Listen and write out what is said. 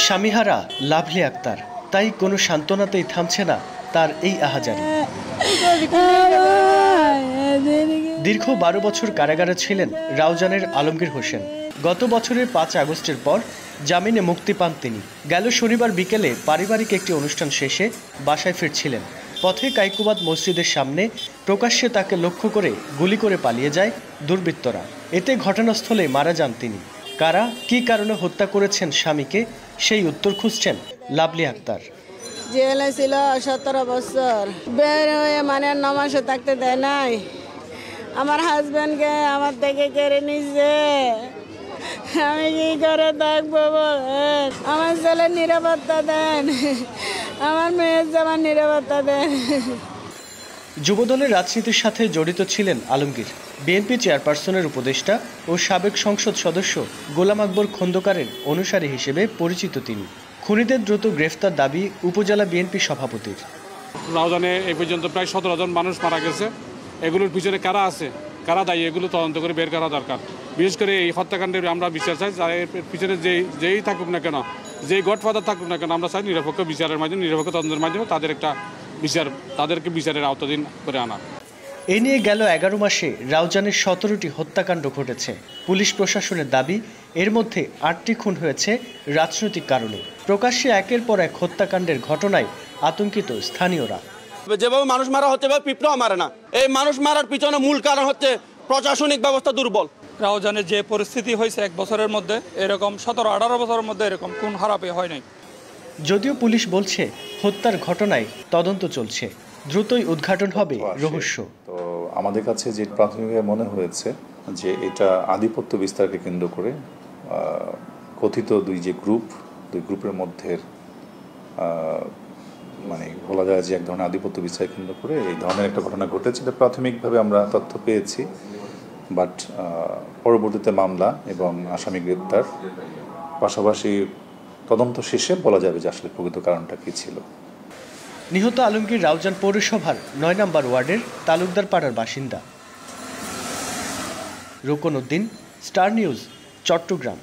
স্বামীহারা lovely Akter, তাই কোনো সান্ত্বনাতেই থামছে না তার এই আহাজারি। দীর্ঘ 12 বছর কারাগারে ছিলেন রাউজানের আলমগীর হোসেন। গত বছরের 5 আগস্টের পর জামিনে মুক্তি পান তিনি। গেল শনিবার বিকেলে পারিবারিক একটি অনুষ্ঠান শেষে বাসায় ফিরছিলেন। পথে কাইকুবাদ মসজিদের সামনে প্রকাশ্যে তাকে লক্ষ্য করে গুলি করে পালিয়ে যায় দুর্বৃত্তরা। এতে ঘটনাস্থলে মারা যান তিনি। কারা কী কারণে হত্যা করেছেন স্বামীকে, সেই উত্তর খুঁজছেন লাভলি আক্তার। জেলে ছিল 17 বছর, বের হয়ে 9 মাসে থাকতে দেয় নাই। আমার হাজব্যান্ডকে আমার থেকে কেড়ে নিচ্ছে, আমি কি করে থাকবো বলেন? আমার ছেলের নিরাপত্তা দেন, আমার মেয়ের জামার নিরাপত্তা দেন। যুবদলের রাজনীতির সাথে জড়িত ছিলেন আলমগীর। বিএনপি চেয়ারপারসনের উপদেষ্টা ও সাবেক সংসদ সদস্য গোলাম আকবর খন্দকারের অনুসারী হিসেবে পরিচিত তিনি। খুনিদের দ্রুত গ্রেফতার দাবি উপজেলা বিএনপি সভাপতির। রাউজানে এই পর্যন্ত প্রায় 17 জন মানুষ মারা গেছে। এগুলোর পিছনে কারা আছে, কারা দায়ী, এগুলো তদন্ত করে বের করা দরকার। বিশেষ করে এই হত্যাকাণ্ডের আমরা বিচার চাই। এর পিছনে যেই থাকুক না কেন, যেই গডফাদার থাকুক না কেন, আমরা চাই নিরপেক্ষ বিচারের মাধ্যমে, নিরপেক্ষ তদন্তের মাধ্যমে তাদেরকে বিচারের আওতাধীন করে আনা। এ নিয়ে গেল 11 মাসে রাউজানের 17টি হত্যাকাণ্ড ঘটেছে। পুলিশ প্রশাসনের দাবি, এর মধ্যে 8টি খুন হয়েছে রাজনৈতিক কারণে। প্রকাশ্যে একের পর এক হত্যাকাণ্ডের ঘটনায় আতঙ্কিত স্থানীয়রা। যেভাবে মানুষ মারা হচ্ছে পিঁপড়াও মারে না। এই মানুষ মারার পিছনে মূল কারণ হচ্ছে প্রশাসনিক ব্যবস্থা দুর্বল। রাউজানের যে পরিস্থিতি হয়েছে 1 বছরের মধ্যে, এরকম 17-18 বছরের মধ্যে এরকম খুন খারাপে হয় নাই। যদিও পুলিশ বলছে হত্যার ঘটনায় তদন্ত চলছে, দ্রুতই উদ্ঘাটন হবে রহস্য। তো আমাদের কাছে যে প্রাথমিকভাবে মনে হয়েছে যে এটা আধিপত্য বিস্তারকে কেন্দ্র করে কথিত দুই গ্রুপের মধ্যে মানে বলা যায় যে এক ধরনের আধিপত্য বিস্তার কেন্দ্র করে এই ধরনের একটা ঘটনা ঘটেছে। প্রাথমিকভাবে আমরা তথ্য পেয়েছি, বাট পরবর্তীতে মামলা এবং আসামি গ্রেপ্তার, পাশাপাশি তদন্ত শেষে বলা যাবে যে আসলে প্রকৃত কারণটা কী ছিল। নিহত আলমগীর রাউজান পৌরসভার 9 নম্বর ওয়ার্ডের তালুকদার পাড়ার বাসিন্দা। রুকন উদ্দিন, স্টার নিউজ, চট্টগ্রাম।